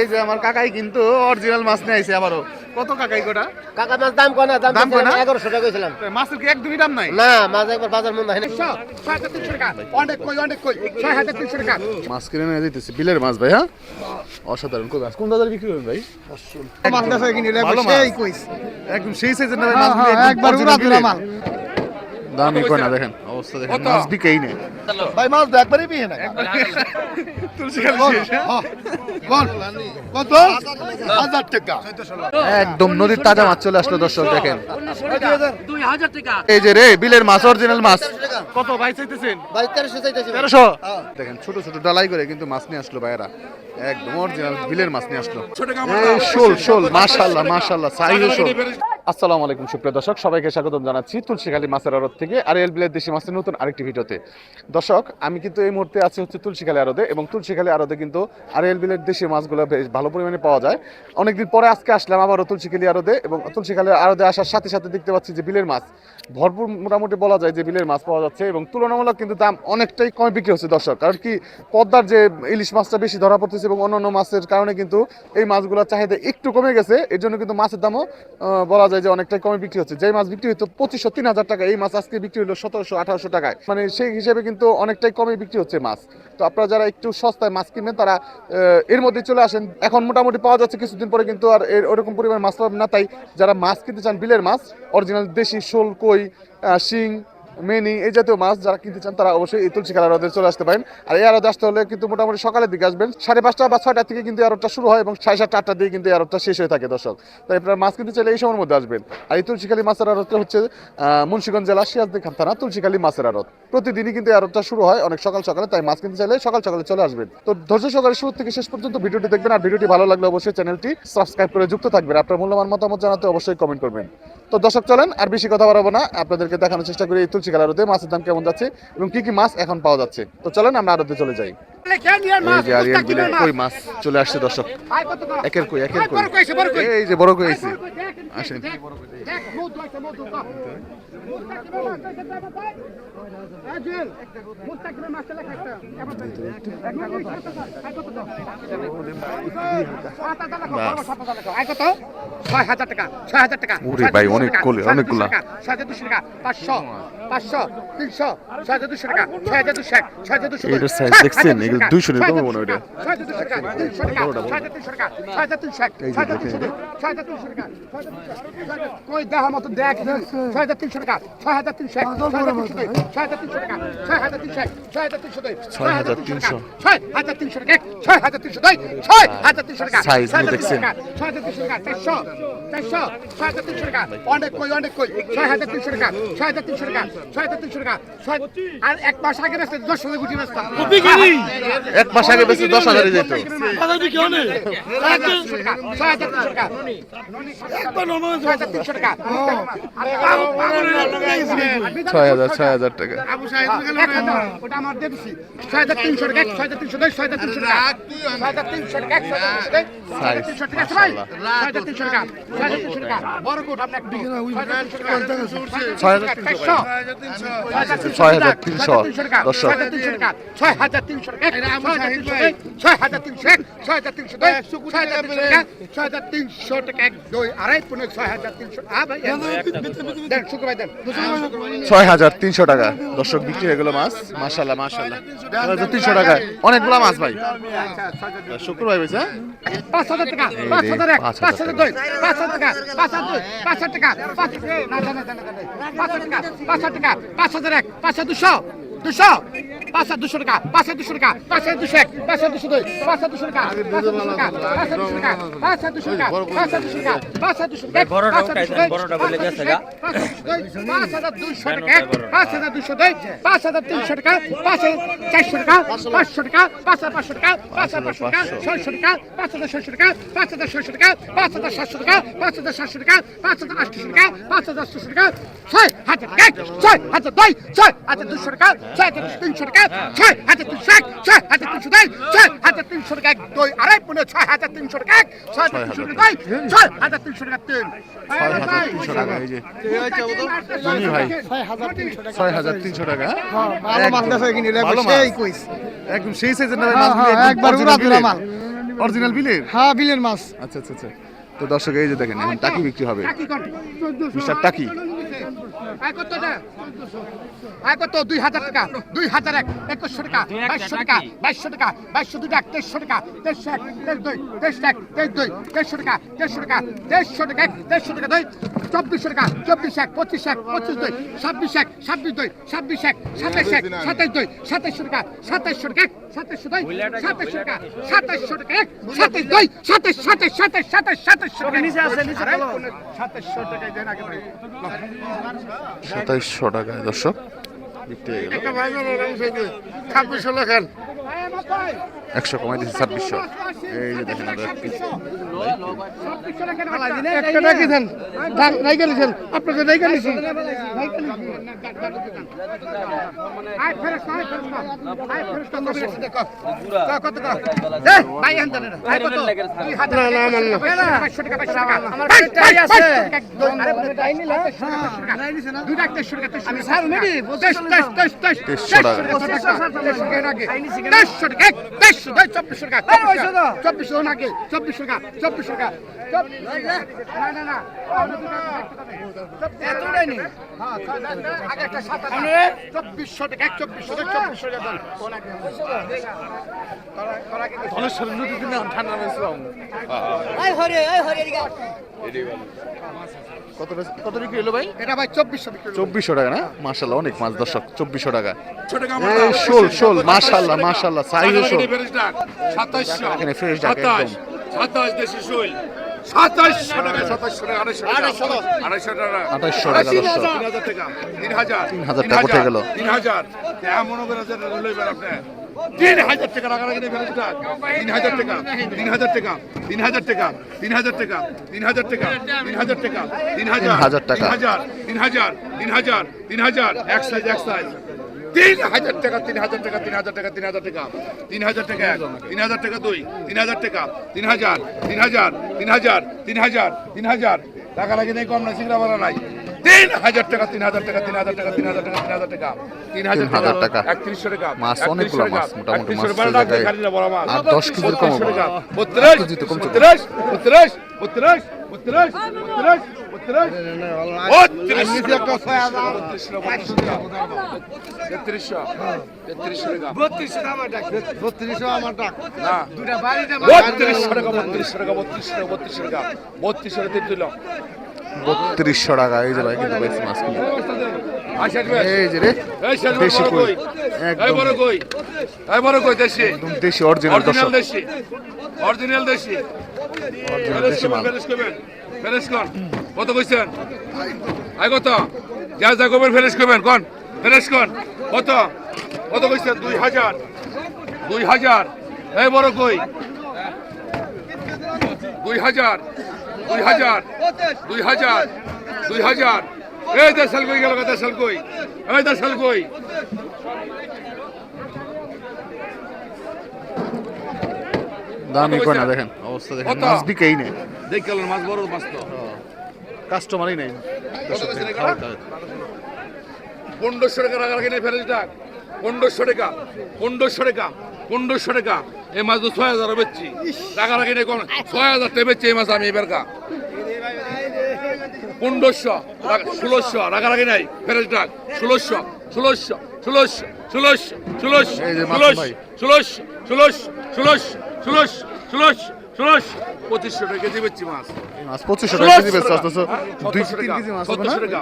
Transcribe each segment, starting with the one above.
এই যে আমার কাকাই কিন্তু অরিজিনাল মাছ নিয়ে আইছে আবারও। কত কাকাই কোটা? কাকা মাছ দাম কয় না, দাম কয় না 1100 টাকা কইছিলাম। মাছের কি একদমই দাম নাই? না, মাছ একবার বাজার মন নাই না। 6300 টাকা অনেক কই 6300 টাকা। মাছ কিনে নিয়ে যাইতেছি, বিলের মাছ ভাই। হ্যাঁ, অসাধারণ। কোন মাছ, কোন বাজারে বিক্রি করেন ভাই? মাছ কাছে কিনে ভালো সেই মাছ। কইস একদম সেই সাইজের না ভাই মাছগুলো, একবার উড়া দিলা মাল। দামই কয় না, দেখেন অবস্থা দেখেন, মাছ বিকেই নেই ভাই মাছ তো একবারই পিয়ে না। তুলসী খালি শেষ। হ্যাঁ? বল কত 1000 টাকা। একদম নদীর তাজা মাছ চলে আসলো দর্শক, দেখেন 2000 টাকা। এই যে রে বিলের মাছ, অরিজিনাল মাছ। কত ভাই চাইতেছেন? ভাই 1300 চাইতেছি। 1300। দেখেন ছোট ছোট ডালাই করে কিন্তু মাছ নিয়ে আসলো ভাইরা, একদম অরিজিনাল বিলের মাছ নিয়ে আসলো। এই শোল শোল, মাশাআল্লাহ মাশাআল্লাহ, সাইজ শোল। আসসালামু আলাইকুম সুপ্রিয় দর্শক, সবাইকে স্বাগতম জানাচ্ছি তুলসীখালী মাছের আড়ত থেকে আরএল বিলের দেশি মাছের নতুন আরেকটি ভিডিওতে। দর্শক, আমি কিন্তু এই মুহূর্তে আছি হচ্ছে তুলসীখালী আড়তে, এবং তুলসীখালী আড়তে কিন্তু আরএল বিলের দেশি মাছগুলো বেশ ভালো পরিমাণে পাওয়া যায়। অনেকদিন পরে আজকে আসলাম আবারও তুলসীখালী আড়তে, এবং তুলসীখালী আড়তে আসার সাথে সাথে দেখতে পাচ্ছি যে বিলের মাছ ভরপুর, মোটামুটি বলা যায় যে বিলের মাছ পাওয়া যাচ্ছে, এবং তুলনামূলক কিন্তু দাম অনেকটাই কমে বিক্রি হচ্ছে দর্শক। কারণ কি, পদ্মার যে ইলিশ মাছটা বেশি ধরা পড়তেছে এবং অন্যান্য মাছের কারণে কিন্তু এই মাছগুলোর চাহিদা একটু কমে গেছে। এর জন্য কিন্তু মাছের দামও বলা যায় যে অনেকটাই কমে বিক্রি হচ্ছে। যে মাছ বিক্রি হতো 2500-3000 টাকা, এই মাছ আজকে বিক্রি হলো 1700-1800 টাকায়। মানে সেই হিসেবে কিন্তু অনেকটাই কমে বিক্রি হচ্ছে মাছ। তো আপনারা যারা একটু সস্তায় মাছ কিনবেন তারা এর মধ্যে চলে আসেন। এখন মোটামুটি পাওয়া যাচ্ছে, কিছুদিন পরে কিন্তু আর ওরকম পরিমাণ মাছ পাবেন না। তাই যারা মাছ কিনতে চান বিলের মাছ, অরিজিনাল দেশি শোল, কই, শিং, মেনি, এই জাতীয় মাছ যারা কিনতে চান তারা অবশ্যই এই তুলসীখালী আড়তে চলে আসতে পারেন। আর এই আড়তে আসতে হলে কিন্তু মোটামুটি সকালের দিকে আসবেন, 5:30 বা 6টা থেকে কিন্তু আড়তটা শুরু হয়, এবং 7:30-8টার দিকে কিন্তু আড়তটা শেষ হয়ে থাকে দর্শক। তাই আপনারা মাছ কিনতে চাইলে এই সময়ের মধ্যে আসবেন। আর এই তুলসীখালী মাছের আড়তটা হচ্ছে মুন্সিগঞ্জ জেলা সিরাজদিঘি থানা তুলসীখালী মাছের আড়ত। প্রতিদিনই কিন্তু আড়তটা শুরু হয় অনেক সকাল সকালে, তাই মাছ কিনতে চাইলে সকাল সকালে চলে আসবেন। তো ধৈর্য সহকারে শুরু থেকে শেষ পর্যন্ত ভিডিওটি দেখবেন, আর ভিডিওটি ভালো লাগলে অবশ্যই চ্যানেলটি সাবস্ক্রাইব করে যুক্ত থাকবেন। আপনার মূল্যবান মতামত জানাতে অবশ্যই কমেন্ট করবেন। তো দর্শক চলেন আর বেশি কথা বাড়াবো না, আপনাদেরকে দেখানোর চেষ্টা করি এই তুলসীখালী আড়তে মাছের দাম কেমন যাচ্ছে এবং কি কি মাছ এখন পাওয়া যাচ্ছে। তো চলেন আমরা আড়তে চলে যাই। এই যে আরিয়াল বিলের কই মাছ চলে আসছে দর্শক, একের কই একের কই, এই যে বড় কই আইছে, আসেন। ওরে ভাই, অনেক কোলে, অনেকগুলা। 6200 টাকা, 500, 300, 6200 টাকা, 6200, 6200। এটার সাইজ দেখছেন? এগুলো 200 এর কম মনে হয় এটা। 6200 টাকা, 300 টাকা, 6200 টাকা, 6300, এই যে দেখেন এটা। 6300 টাকা, কই দেখা মতো দেখ, 6300 টাকা, 6300, 6300 টাকা, 6300, 6300, 6300 টাকা, 6300 টাকা, 6300 টাকা, সাইজ দেখছেন? 6300 টাকা, 400, 400, 6300 টাকা, অনেক কই 6300 টাকা, 6300 টাকা, 6300 টাকা, আর এক মাস আগে রাস্তা 10,000 গুটি রাস্তা। এক মাস আগে বেশি 10,000 যেত। 6300 টাকা, 6300 টাকা, 6300 টাকা, 6,000 টাকা। ওটা আমার দিয়ে দিছি 6300 টাকা, 6300 টাকা, 6300 টাকা, 6300 টাকা, 6300 টাকা, সবাই 6300 টাকা, 6300 টাকা, বড় কোট আপনি একটু 6300 টাকা, 6300, 6300 দর্শক। 6300 টাকা, 6300 টাকা, 6300, 6300, 6300 টাকা, 2 আড়াই 6300, ভাই দেন শুক্র ভাই দেন 6,300 টাকা দর্শক বিক্রি হয়ে গেল মাছ। মাশাআল্লাহ মাশাআল্লাহ, 6,300 টাকা অনেকগুলো মাছ ভাই। শুক্র ভাই বলছে 5,000 টাকা, 5,001, 5,002, 5,000 টাকা, 5,002, 5,000 টাকা, 5,000 টাকা, 5,000 টাকা, 5,001, 5,200, 200, 5,200 টাকা, 5,200 টাকা, 5,201, 5,202, 5,200 টাকা, 5,200 টাকা, 5,200 টাকা, 5,200 টাকা, 5,200 টাকা, 5,200 টাকা, বড়টা উঠাইছেন, বড়টা বলে গেছে গা। 5,200 টাকা, 5,202, 5,300 টাকা, 5,400 টাকা, 500 টাকা, 5,500 টাকা, 5,500 টাকা, 600 টাকা, 5,600 টাকা, 5,600 টাকা, 5,700 টাকা, 5,700 টাকা, 5,800 টাকা, 5,800 টাকা, 6,000 টাকা, 6,002, 6,200 টাকা, 6,300 টাকা, 6,300, 6,300, 6,300 টাকা, 2 আড়াই 6,300 টাকা, 6,300 টাকা, 6,300 টাকা, 3 6,300 টাকা। এই যে জমি ভাই 6,300 টাকা। ভালো মাছ কাছে কিনে ভালো মাছ। সেই কইস একদম সেই সাইজের না ভাই মাছগুলো, একবার উড়া দিলা মাল। অরিজিনাল বিলের? হ্যাঁ বিলের মাছ। আচ্ছা আচ্ছা আচ্ছা। তো দর্শক এই যে দেখেন এখন টাকি বিক্রি হবে। মিস্টার টাকি কত 2000 টাকা 2001 2100 টাকা 2200 টাকা 2200 টাকা 2200 টাকা 2300 টাকা 2300 টাকা 2300 টাকা 2300 টাকা 2300 টাকা 2300 টাকা 2400 টাকা 2400 25 25 26 26 26 27 27 টাকা 2700 টাকা 2700 টাকা 2700 টাকা 27 নিচে আছে নিচে 2700 টাকা দেন আগে ভাই 2700 টাকায় দর্শক বিক্রি হয়ে গেল। 2600 লেখেন 100 কমাই দিয়েছে 2600। এই যে দেখেন আরো এক পিস। একটা টাকি দেন নাই গেলেছেন আপনাদের নাই গেলেছেন আই ফেরস্ত কত কত এ ভাই আনতেন না আই কত 2000 না না না 500 টাকা 500 টাকা আমার টাই আছে আরে টাই নিলা নাই নিছে না 2300 টাকা আমি স্যার নেবি 2300 টাকা 2300 টাকা 2400 টাকা 2400 নাকি 2400 টাকা 2400 টাকা না না না এত নাই হ্যাঁ আগে একটা 2400 টাকা 2400 টাকা 2400 টাকা ধলেশ্বরের নদীর দিনে ঠান্ডা হয়েছিলাম। কত বিক্রি হলো ভাই? এটা ভাই 2400 বিক্রি 2400 টাকা না? মাশাআল্লাহ অনেক মাছ দর্শক 2400 টাকা। এই শোল শোল মাশাআল্লাহ মাশাআল্লাহ সাইজ শোল। 2700 এখানে ফ্রেশ ডাক একদম 27 দেশি শোল 2700 টাকা 2700 টাকা 250 টাকা 2800 টাকা দর্শক। 3000 টাকা 3000 3000 টাকা উঠে গেল। 3000 এমন করে যে লইবেন আপনি 3000 টাকা রাখা কিনে ফেরত টাকা 3000 টাকা 3000 টাকা 3000 টাকা 3000 টাকা 3000 টাকা 3000 টাকা 3000 টাকা 3000 3000 3000 এক সাইজ 3000 টাকা 3000 টাকা 3000 টাকা 3000 টাকা 3000 টাকা 3000 টাকা 2 3000 টাকা 3000 3000 3000 3000 3000 টাকা লাগে নাই কম না সিগরা বলা নাই 3000 টাকা 3000 টাকা 3000 টাকা 3000 টাকা 3000 টাকা 3000 টাকা 3100 টাকা মাছ অনেকগুলো মাছ মোটামুটি মাছ বড় জায়গায় বড় মাছ 10 কেজির কম হবে। 32 কেজি তো কম তো। 32 32 32 32 32 3200 টাকা এই যে ভাই কিন্তু পাইছি মাছ কিনে। এই যে রে দেশি কই একদম একদম দেশি অরিজিনাল দর্শক। অরিজিনাল দেশি দেশি মাল। কত কইছেন আই কত যা যা করবেন ফেরেশ করবেন কোন ফেরেশ কোন কত কত কইছেন 2000 2000 এই বড় কই 2000 2000 2000 2000 এই দেশাল কই গেল দেশাল কই এই দেশাল কই দামই কই না দেখেন অবস্থা দেখেন মাছ বিকেই নেই দেখ গেল মাছ বড় মাছ তো কাস্টমারই নেই। কত কইছেন এখানে 1500 টাকা রাখা কিনে ফেরেশ ডাক 1500 টাকা 1500 টাকা 1500 টাকা এই মাছ তো 6000 বেচছি টাকা রাখি নাই কোন 6000 টাকা বেচছি এই মাছ আমি এবার কা 1500 1600 টাকা রাখি নাই ফেরেশ ডাক 1600 1600 1600 1600 1600 এই যে মাছ ভাই। 1600 1600 1600 1600 1600 2500 টাকা কেজি বেচছি মাছ এই মাছ 2500 টাকা কেজি বেচছে অথচ 2-3 কেজি মাছ হবে না? 1700 টাকা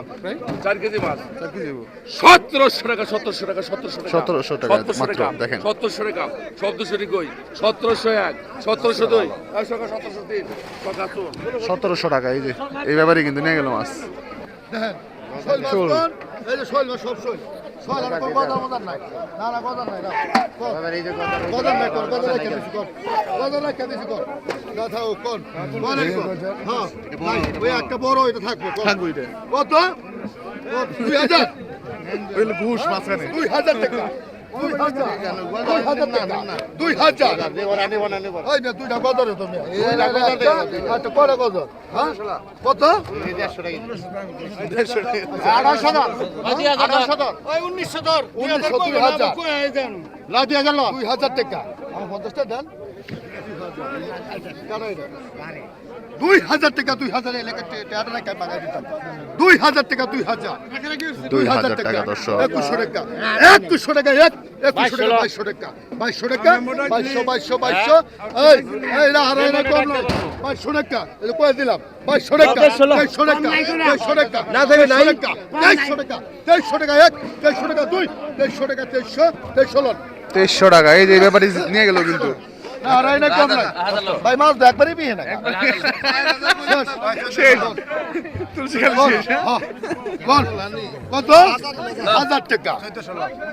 4 কেজি মাছ 4 কেজি হবে। 1700 টাকা 1700 টাকা 1700 টাকা 1700 টাকা মাত্র দেখেন। 1700 টাকা 1700 কই 1701 1702 1703 1700 টাকা এই যে এই ব্যাপারে কিন্তু নিয়ে গেল মাছ। শোল। এই যে শৈল সব শৈল শৈল আর কোন গজার নাই না না গজার নাই না গজার নাই কোন গজার রেখে দিছি কোন গজার রেখে দিছি কোন কথা ও কোন বলে কোন হ্যাঁ ভাই ওই একটা বড় এটা থাকবে থাকবো এটা। কত 2000 ওইলে ঘুষ মাছখানে 2000 টাকা 2000 টাকা 2000 ওই না দুইটা গজারে তুমি আচ্ছা কত গজর হ্যাঁ কত 2000 টাকা আমার 50 টা দেন 2000 টাকা 2000 এলাকা টাকা না কামাই দিতাম 2000 টাকা 2000 2000 টাকা দর্শক 2100 টাকা 2100 টাকা 2200 টাকা 2200 টাকা 2200 এই এই না হারাই না কম না 2200 টাকা এটা কই দিলাম 2200 টাকা 2200 টাকা 2200 টাকা না দেবে নাই 2300 টাকা 2300 টাকা 2300 টাকা 2 2300 টাকা 2300 2300 টাকা এই যে ব্যাপারী নিয়ে গেল কিন্তু না হারাই না কম না ভাই মাছ তো একবারই পিয়ে না তুলসী খালি শেষ হ্যাঁ? বল কত 1000 টাকা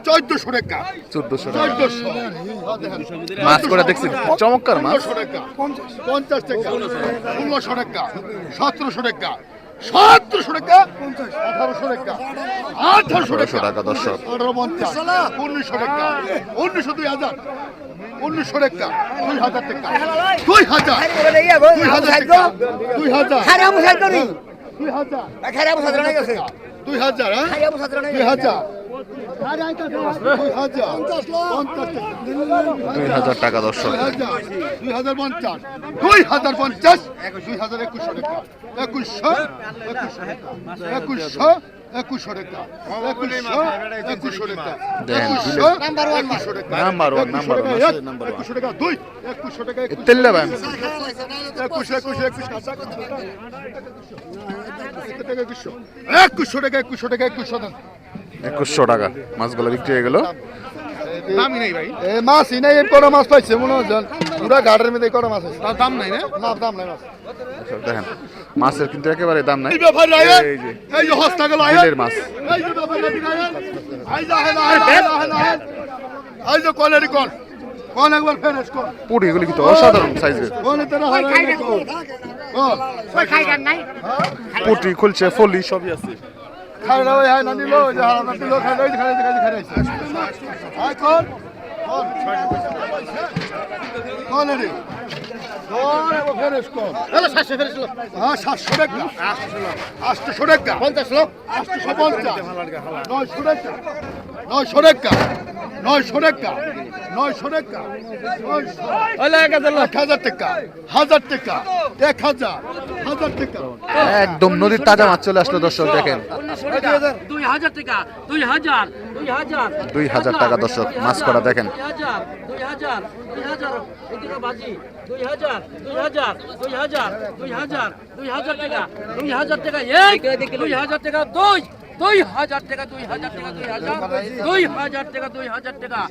1400 টাকা 1400 মাছ করে দেখছি চমৎকার মাছ 1500 টাকা 50 টাকা 1600 টাকা 1700 টাকা 1700 টাকা 1800 টাকা 1800 টাকা দর্শক 1900 টাকা 1900 2000 1900 টাকা 2000 টাকা 2000 টাকা 2000 খারাপ বুঝাই করি 2000 খারাপ বুঝাই না গেছে 2000 হ্যাঁ খারাপ বুঝাই না 2000 2000 টাকা দর্শক 2050 2050 2100 টাকা 2100 টাকা 2100 টাকা number one number one number 2100 টাকা 2 2100 টাকা তেল্লা ভাই 2100 টাকা 2100 টাকা মাছগুলো বিক্রি হয়ে গেল দামই নাই ভাই এ মাছ ইনাই কড়া মাছ পাইছে মনে হয় পুরা ঘাটের মধ্যে কড়া মাছ আছে দাম নাই না না দাম নাই মাছ দেখেন মাছের কিন্তু একেবারে দাম নাই এই ব্যাপার রায় এই যে এই যে হস্তা গেল বিলের মাছ এই যে ব্যাপার রায় আই যা হেলা আই যে কোয়ালিটি কোন একবার ফেরেশ কোন পুরি এগুলি কিন্তু অসাধারণ সাইজের কোন তেরা হারাই না কোন ওই খাইগার নাই পুটি খুলছে ফলি সবই আছে খাইরা ওই হাই না নিলো যে হারা না দিলো খাইরা ওই খাইরাইছে আই কোন কোন রে কোন একবার ফেরেশ কোন হলো 700 ফেরেছিল হ্যাঁ 700 টাকা 800 টাকা 50 লোক 850 900 টাকা 900 টাকা 900 টাকা 900 টাকা 1000 টাকা 1000 টাকা 1000 টাকা একদম নদীর তাজা মাছ চলে আসলো দর্শক দেখেন 2000 টাকা 2000 2000 টাকা দর্শক মাছ করা দেখেন 2000 এদিকে বাজি 2000 টাকা 2000 টাকা এক 2000 টাকা দুই 2000 টাকা 2000 টাকা 2000 টাকা 2000 টাকা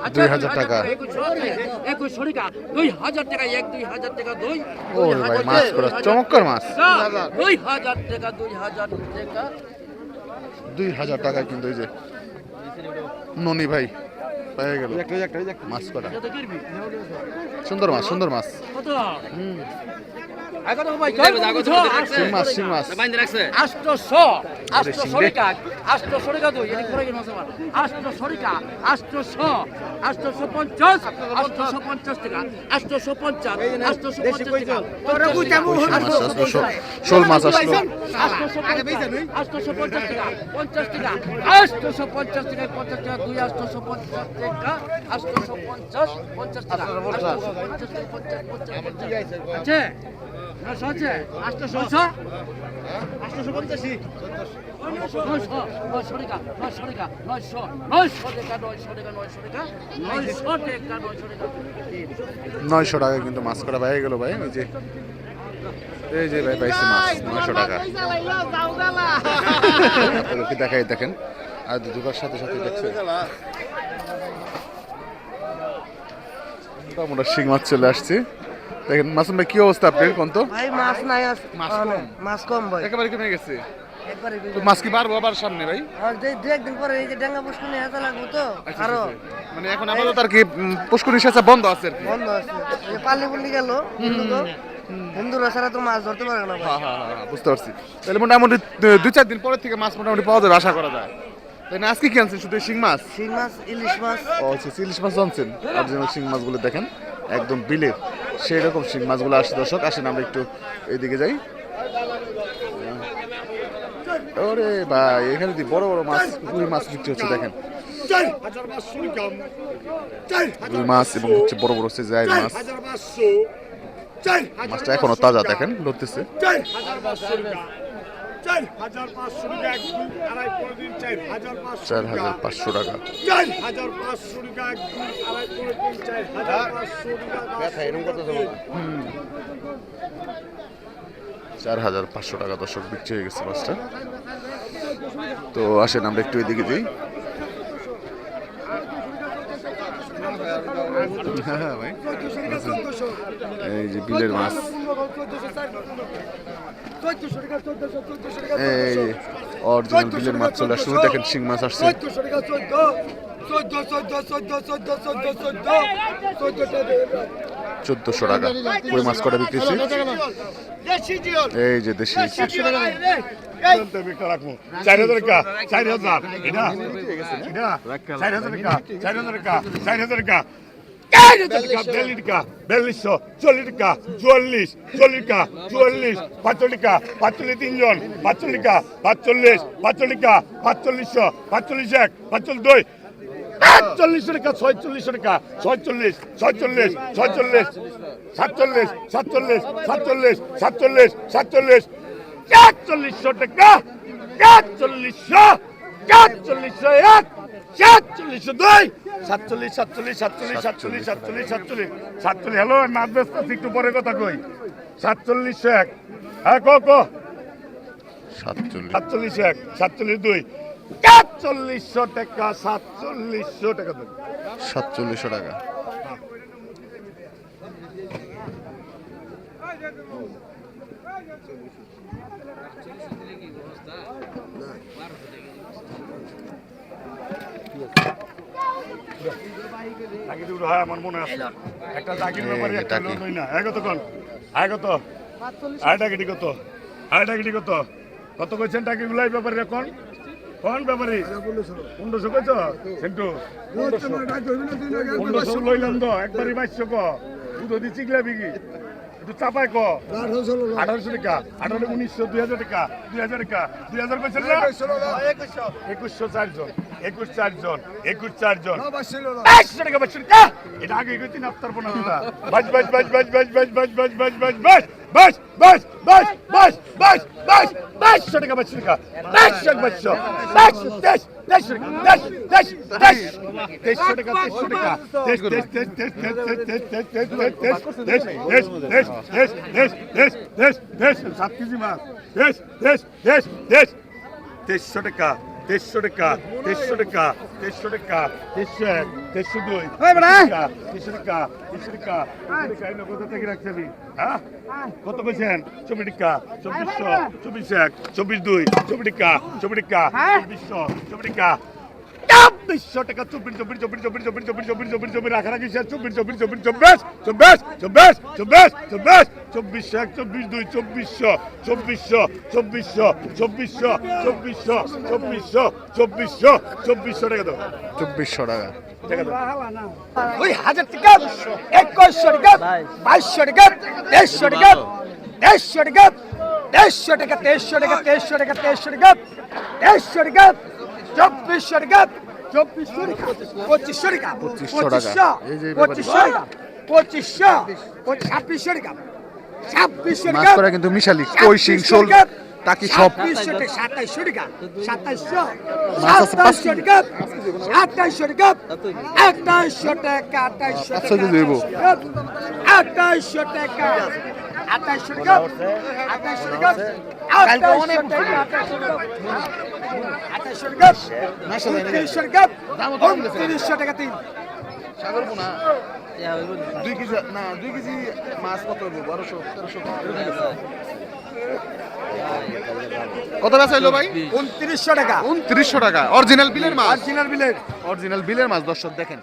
2000 টাকা 2100 টাকা 2000 টাকা এক 2000 টাকা দুই ওরে ভাই মাছ করা চমৎকার মাছ 2000 টাকা 2000 টাকা 2000 টাকা কিন্তু এই যে ননি ভাই পেয়ে গেল মাছ করা সুন্দর মাছ কত শিং মাছ 800 টাকা 800 টাকা দুই এদিকে পড়ে গেল মাছ আমার 800 টাকা 850 টাকা 850 টাকা তোরা বুঝামু শোল মাছ আসলো 850 টাকা 50 টাকা 850 টাকা 50 টাকা 850 টাকা 850 50 টাকা 850 আছে না সহজে 850 850 900 টাকা 900 টাকা কিন্তু মাছ করা পেয়ে গেল ভাই এই যে ভাই পাইছে মাছ 900 টাকা কি দেখাই দেখেন আর দুবার সাথে দেখছে আমরা শিং মাছ চলে আসছি দেখেন মাসুম ভাই কি অবস্থা আপনার কোন তো ভাই মাছ নাই মাছ কম ভাই একেবারে কমে গেছে একবারে তো মাছ কি বাড়বো আবার সামনে ভাই আর দু একদিন পরে এই যে ডাঙ্গা পুষ্কুনি হাতে লাগবো তো আরো মানে এখন আপাতত আর কি পুষ্করিণী সেচা বন্ধ আছে আর কি বন্ধ আছে এই পাল্লি পুল্লি গেল হিন্দুরা ছাড়া তো মাছ ধরতে পারে না ভাই হ্যাঁ বুঝতে পারছি তাহলে মোটামুটি 2-4 দিন পরের থেকে মাছ মোটামুটি পাওয়া যাবে আশা করা যায় তাই না আজকে কি আনছেন শুধু শিং মাছ শিং মাছ ইলিশ মাছ ও আচ্ছা ইলিশ মাছ আনছেন অরিজিনাল শিং মাছগুলো দেখেন একদম বিলের সেই রকম শিং মাছগুলো আসে দর্শক আসেন আমরা একটু এইদিকে যাই ওরে ভাই এখানে বড় বড় মাছ রুই মাছ বিক্রি হচ্ছে দেখেন 4,500 টাকা, 4,500 রুই মাছ এবং হচ্ছে বড় বড় সাইজের মাছ। 4,500, 4,500 মাছটা এখনো তাজা, দেখেন লড়তেছে। 4,500 টাকা, 4,500 টাকা, 1 2 আড়াই করে দিন, 4,500 টাকা, 4,500 টাকা। 4,500 টাকা, 1 2 আড়াই করে দিন, 4,500 টাকা, 4,500 টাকা দর্শক বিক্রি হয়ে গেছে মাছটা। তো আসেন আমরা একটু এদিকে যাই। হ্যাঁ ভাই, এই যে বিলের মাছ, এই অরিজিনাল বিলের মাছ চলে আসছে। দেখেন শিং মাছ আসছে 1,400 টাকা। কই মাছ কটা বিক্রি হচ্ছে? এই যে দেশি 4,000 টাকা, 4,000 এটা, 4,000 টাকা, 4,000 টাকা, 4,000 টাকা, 42 টাকা, 4200, 40 টাকা, 44, 40 টাকা, 44, 45 টাকা, 45 তিনজন, 45 টাকা, 45, 45 টাকা, 4500, 45 1, 45 2, 45 টাকা, 46 টাকা, 46, 46, 46, 47, 47, 47, 47, 47, 4400 টাকা, 4400, 4401, 4402, 47, 47, 47, 47, 47, 47, 47, হ্যালো মাছ ব্যস্ত একটু পরে কথা কই, 4701, হ্যাঁ কো 47, 4701, 4702, 4400 টাকা, 4700 টাকা দেন। 4700 টাকা। টাকি দুটো হয় আমার মনে আছে একটা টাকির ব্যাপারে একটা লোক হই না হ্যাঁ কতক্ষণ হ্যাঁ কত আয় টাকিটি কত আয় টাকিটি কত কত কইছেন টাকির গুলাই ব্যাপারে কোন কোন ব্যাপারে 1500 কইছ সেন্টু 1500 লইলাম তো একবারই 2200 ক দুধ দি চিগলা বিগি একটু চাপাই ক 1800 টাকা 18 1900 2000 টাকা 2000 টাকা 2000 কইছেন না 2100 চারজন 21 চারজন 21 চারজন 2200 টাকা 2200 টাকা এটা আগে কইতি না আপনার বোনা বাস বাস বাস বাস বাস বাস বাস বাস বাস বাস বাস বাস বাস বাস বাস বাস বাস 2200 টাকা 2200 টাকা 2200 কত কইছেন 24 টাকা 2400 24 1 24 2 24 টাকা 24 টাকা 2400 টাকা 2400 টাকা 24 24 24 24 24 24 24 24 রাখা রাখি 24 24 24 24 24 24 24 24 24 1 24 2 2400 2400 2400 2400 2400 2400 2400 টাকা দাও 2400 টাকা। টাকা দাও 2,000 টাকা 2100 টাকা 2200 টাকা 2300 টাকা 2300 টাকা 2300 টাকা 2300 টাকা 2300 টাকা 2300 টাকা 2300 টাকা 2400 টাকা 2400 টাকা 2500 টাকা 2500 টাকা। এই যে ব্যাপারে 2500 2600 টাকা 2600 মাছ টাকা করা কিন্তু মিশালি কই শিং শোল টাকি সব 2700 টাকা 2700 টাকা 2700 মাছ আছে 5 2700 টাকা 2800 টাকা 2800 টাকা 2800 আচ্ছা দিয়ে দেবো 2800 টাকা 2800 টাকা 2800 টাকা 2800 টাকা 2800 টাকা 2900 টাকা 2900 টাকা 3 সাগর পোনা 2 কেজি না 2 কেজি মাছ কত হবে 1200 1300 কত আছে হলো ভাই 2900 টাকা 2900 টাকা অরিজিনাল বিলের মাছ অরিজিনাল বিলের অরিজিনাল বিলের মাছ দর্শক দেখেন